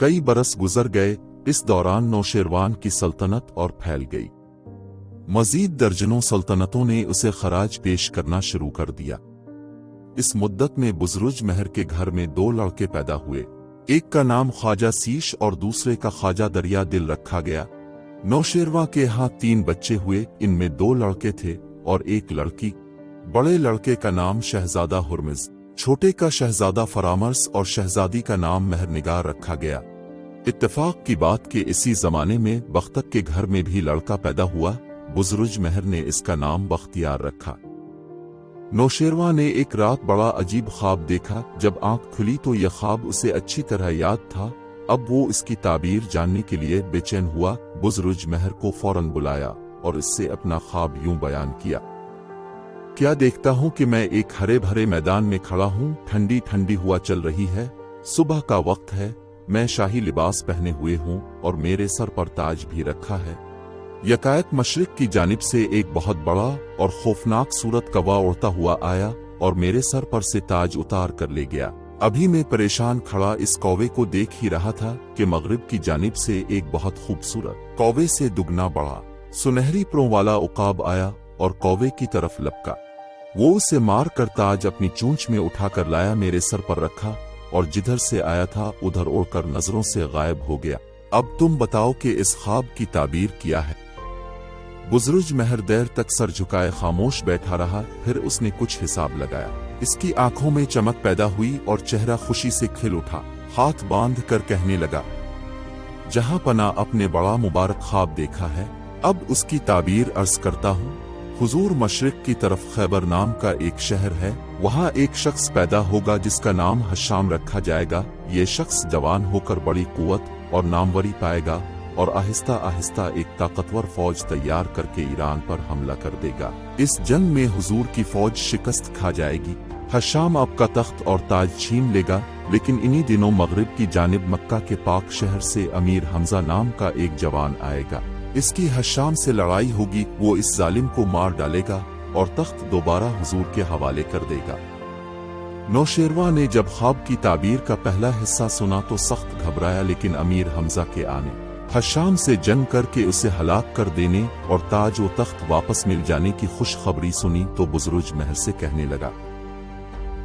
कई बरस गुजर गए। इस दौरान नौशेरवान की सल्तनत और फैल गई। मजीद दर्जनों सल्तनतों ने उसे खराज पेश करना शुरू कर दिया। इस मुद्दत में बुज़रुजमहर के घर में 2 लड़के पैदा हुए। एक का नाम ख्वाजा सीश और दूसरे का ख्वाजा दरिया दिल रखा गया। नौशेरवा के यहाँ 3 बच्चे हुए, इनमें 2 लड़के थे और 1 लड़की। बड़े लड़के का नाम शहजादा हुरमिज, छोटे का शहजादा फरामर्स और शहजादी का नाम मेहरनिगार रखा गया। इत्तेफाक की बात कि इसी जमाने में बख्तक के घर में भी लड़का पैदा हुआ। बुज़रुजमहर ने इसका नाम बख्तियार रखा। नौशेरवा ने एक रात बड़ा अजीब ख्वाब देखा। जब आंख खुली तो यह ख्वाब उसे अच्छी तरह याद था। अब वो इसकी ताबीर जानने के लिए बेचैन हुआ। बुज़रुजमहर को फौरन बुलाया और इससे अपना ख्वाब यूं बयान किया। क्या देखता हूं कि मैं एक हरे भरे मैदान में खड़ा हूं, ठंडी ठंडी हवा चल रही है, सुबह का वक्त है, मैं शाही लिबास पहने हुए हूं और मेरे सर पर ताज भी रखा है। यकायक मशरिक की जानिब से एक बहुत बड़ा और खौफनाक सूरत कौवा उड़ता हुआ आया और मेरे सर पर से ताज उतार कर ले गया। अभी मैं परेशान खड़ा इस कौवे को देख ही रहा था कि मगरिब की जानिब से एक बहुत खूबसूरत, कौवे से दुगना बड़ा, सुनहरी प्रों वाला उकाब आया और कौवे की तरफ लपका। वो उसे मार कर ताज अपनी चूंच में उठाकर लाया, मेरे सर पर रखा और जिधर से आया था उधर उड़कर नजरों से गायब हो गया। अब तुम बताओ कि इस ख्वाब की ताबीर क्या है। बुज़रुजमहर देर तक सर झुकाए खामोश बैठा रहा। फिर उसने कुछ हिसाब लगाया। इसकी आंखों में चमक पैदा हुई और चेहरा खुशी से खिल उठा। हाथ बांध कर कहने लगा, जहां पना अपने बड़ा मुबारक ख्वाब देखा है, अब उसकी ताबीर अर्ज करता हूं। हुजूर, मशरिक की तरफ खैबर नाम का एक शहर है, वहां एक शख्स पैदा होगा जिसका नाम हशाम रखा जाएगा। ये शख्स जवान होकर बड़ी कुव्वत और नामवरी पाएगा और आहिस्ता आहिस्ता एक ताकतवर फौज तैयार करके ईरान पर हमला कर देगा। इस जंग में हुजूर की फौज शिकस्त खा जाएगी। हशाम आपका तख्त और ताज छीन लेगा। लेकिन इन्हीं दिनों मगरिब की जानिब मक्का के पाक शहर से अमीर हमजा नाम का एक जवान आएगा। इसकी हशाम से लड़ाई होगी। वो इस जालिम को मार डालेगा और तख्त दोबारा हुजूर के हवाले कर देगा। नौशेरवा ने जब ख्वाब की ताबीर का पहला हिस्सा सुना तो सख्त घबराया, लेकिन अमीर हमजा के आने, हशाम से जंग करके उसे हलाक कर देने और ताज व तख्त वापस मिल जाने की खुशखबरी सुनी तो बुज़रुजमहर से कहने लगा,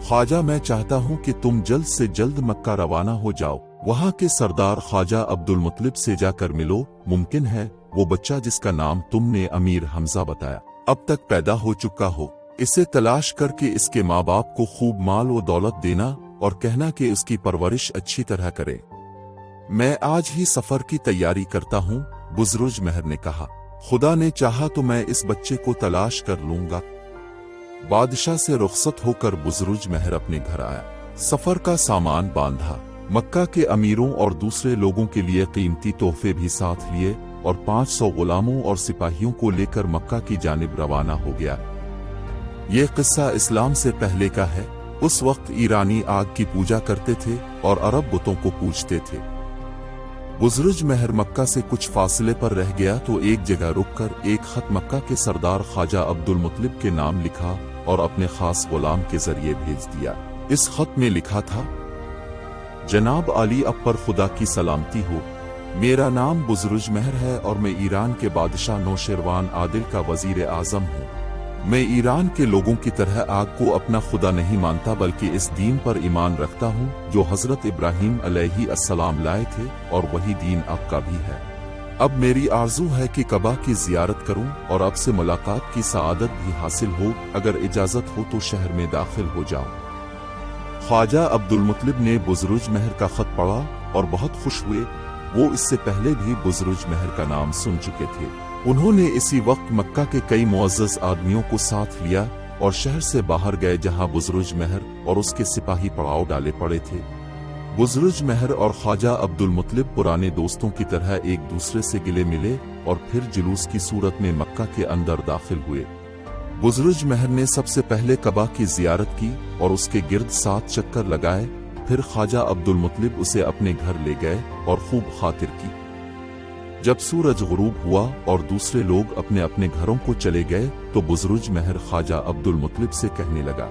ख्वाजा, मैं चाहता हूं कि तुम जल्द से जल्द मक्का रवाना हो जाओ। वहां के सरदार ख्वाजा अब्दुल मुत्तलिब से जाकर मिलो। मुमकिन है वो बच्चा जिसका नाम तुमने अमीर हमजा बताया अब तक पैदा हो चुका हो। इसे तलाश करके इसके माँ बाप को खूब माल व दौलत देना और कहना कि उसकी परवरिश अच्छी तरह करे। मैं आज ही सफर की तैयारी करता हूँ। बुज़रुजमहर ने कहा, खुदा ने चाहा तो मैं इस बच्चे को तलाश कर लूंगा। बादशाह से रुखसत होकर बुज़रुजमहर अपने घर आया। सफर का सामान बांधा। मक्का के अमीरों और दूसरे लोगों के लिए कीमती तोहफे भी साथ लिए और 500 गुलामों और सिपाहियों को लेकर मक्का की जानिब रवाना हो गया। ये किस्सा इस्लाम से पहले का है। उस वक्त ईरानी आग की पूजा करते थे और अरब बुतों को पूजते थे। बुज़रुजमहर मक्का से कुछ फासले पर रह गया तो एक जगह रुककर एक खत मक्का के सरदार ख्वाजा अब्दुल मुत्तलिब के नाम लिखा और अपने खास गुलाम के जरिए भेज दिया। इस खत में लिखा था, जनाब आली अब पर खुदा की सलामती हो। मेरा नाम बुज़रुजमहर है और मैं ईरान के बादशाह नौशेरवान आदिल का वजीर आज़म हूँ। मैं ईरान के लोगों की तरह आग को अपना खुदा नहीं मानता, बल्कि इस दीन पर ईमान रखता हूँ जो हजरत इब्राहीम अलैहिस्सलाम लाए थे और वही दीन अब का भी है। अब मेरी आरजू है कि कबा की जियारत करूं और अब से मुलाकात की सआदत भी हासिल हो। अगर इजाजत हो तो शहर में दाखिल हो जाऊं। ख्वाजा अब्दुल मुत्तलिब ने बुज़रुजमहर का खत पढ़ा और बहुत खुश हुए। वो इससे पहले भी बुज़रुजमहर का नाम सुन चुके थे। उन्होंने इसी वक्त मक्का के कई मुअज़्ज़ज़ आदमियों को साथ लिया और शहर से बाहर गए, जहां बुज़रुजमहर और उसके सिपाही पड़ाव डाले पड़े थे। बुज़रुजमहर और ख्वाजा अब्दुल मुत्तलिब पुराने दोस्तों की तरह एक दूसरे से गिले मिले और फिर जुलूस की सूरत में मक्का के अंदर दाखिल हुए। बुज़रुजमहर ने सबसे पहले कबा की जियारत की और उसके गिर्द 7 चक्कर लगाए। फिर ख्वाजा अब्दुल मुत्तलिब उसे अपने घर ले गए और खूब खातिर की। जब सूरज गुरूब हुआ और दूसरे लोग अपने अपने घरों को चले गए तो बुज़रुजमहर ख्वाजा अब्दुल मुत्तलिब से कहने लगा,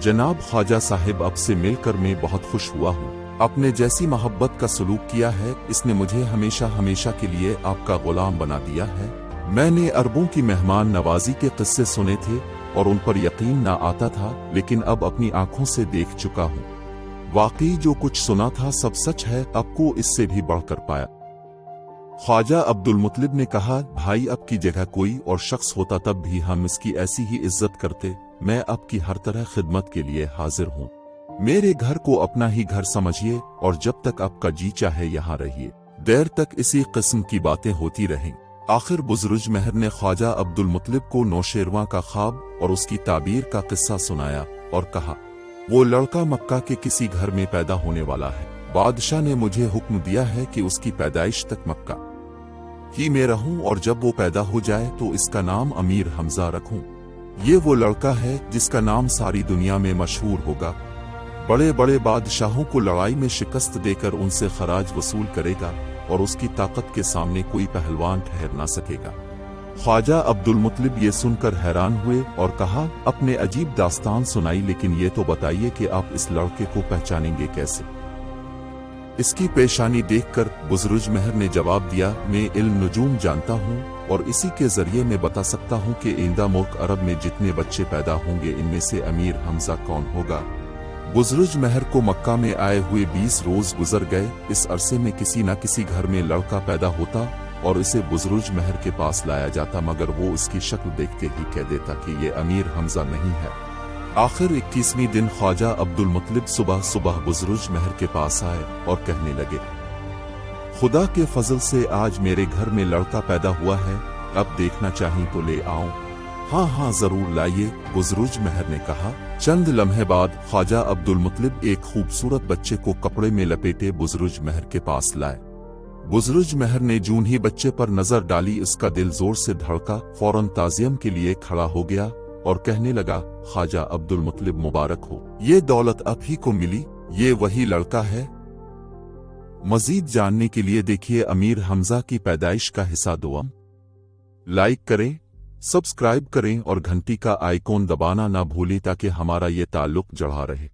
जनाब ख्वाजा साहिब, अब से मिलकर मैं बहुत खुश हुआ हूँ। अपने जैसी मोहब्बत का सलूक किया है। इसने मुझे हमेशा हमेशा के लिए आपका गुलाम बना दिया है। मैंने अरबों की मेहमान नवाजी के किस्से सुने थे और उन पर यकीन ना आता था, लेकिन अब अपनी आंखों से देख चुका हूँ। वाकई जो कुछ सुना था सब सच है, अब को इससे भी बढ़कर पाया। ख्वाजा अब्दुल मुतलिब ने कहा, भाई अब की जगह कोई और शख्स होता तब भी हम इसकी ऐसी ही इज्जत करते। मैं अब की हर तरह खिदमत के लिए हाजिर हूँ। मेरे घर को अपना ही घर समझिए और जब तक आपका जी चाहे यहाँ रहिए। देर तक इसी किस्म की बातें होती रहें। आखिर बुजुर्ग महर ने ख्वाजा अब्दुल मुतलिब को नौशेरवां का ख्वाब और उसकी ताबीर का किस्सा सुनाया और कहा, वो लड़का मक्का के किसी घर में पैदा होने वाला है। बादशाह ने मुझे हुक्म दिया है कि उसकी पैदाइश तक मक्का ही में रहूं और जब वो पैदा हो जाए तो इसका नाम अमीर हमजा रखूं। ये वो लड़का है जिसका नाम सारी दुनिया में मशहूर होगा। बड़े बड़े बादशाहों को लड़ाई में शिकस्त देकर उनसे खराज वसूल करेगा और उसकी ताकत के सामने कोई पहलवान ठहर ना सकेगा। ख्वाजा अब्दुल मुतलिब ये सुनकर हैरान हुए और कहा, अपने अजीब दास्तान सुनाई, लेकिन ये तो बताइए कि आप इस लड़के को पहचानेंगे कैसे? इसकी पेशानी देखकर बुजुर्ग महर ने जवाब दिया, मैं इल्म नुजूम जानता हूँ और इसी के जरिए मैं बता सकता हूँ कि आइंदा मुल्क अरब में जितने बच्चे पैदा होंगे इनमें से अमीर हमजा कौन होगा। बुजुर्ग महर को मक्का में आए हुए 20 रोज गुजर गए। इस अरसे में किसी न किसी घर में लड़का पैदा होता और इसे बुजुर्ग महर के पास लाया जाता, मगर वो इसकी शक्ल देखते ही कह देता कि ये अमीर हमजा नहीं है। आखिर 21वें दिन ख्वाजा अब्दुल मुतलिब सुबह सुबह बुजुर्ग महर के पास आए और कहने लगे, खुदा के फजल से आज मेरे घर में लड़का पैदा हुआ है, अब देखना चाहिए तो ले आऊं। हाँ हाँ जरूर लाइए, बुजुर्ग महर ने कहा। चंद लम्हे बाद ख्वाजा अब्दुल मुतलिब एक खूबसूरत बच्चे को कपड़े में लपेटे बुजुर्ग महर के पास लाए। बुजुर्ग महर ने जून ही बच्चे पर नजर डाली, उसका दिल जोर से धड़का, फौरन ताजियम के लिए खड़ा हो गया और कहने लगा, ख्वाजा अब्दुल मुतलिब मुबारक हो, ये दौलत आप ही को मिली, ये वही लड़का है। मजीद जानने के लिए देखिए अमीर हमजा की पैदाइश का हिस्सा 2। लाइक करें, सब्सक्राइब करें और घंटी का आइकॉन दबाना ना भूलें ताकि हमारा ये ताल्लुक जड़ा रहे।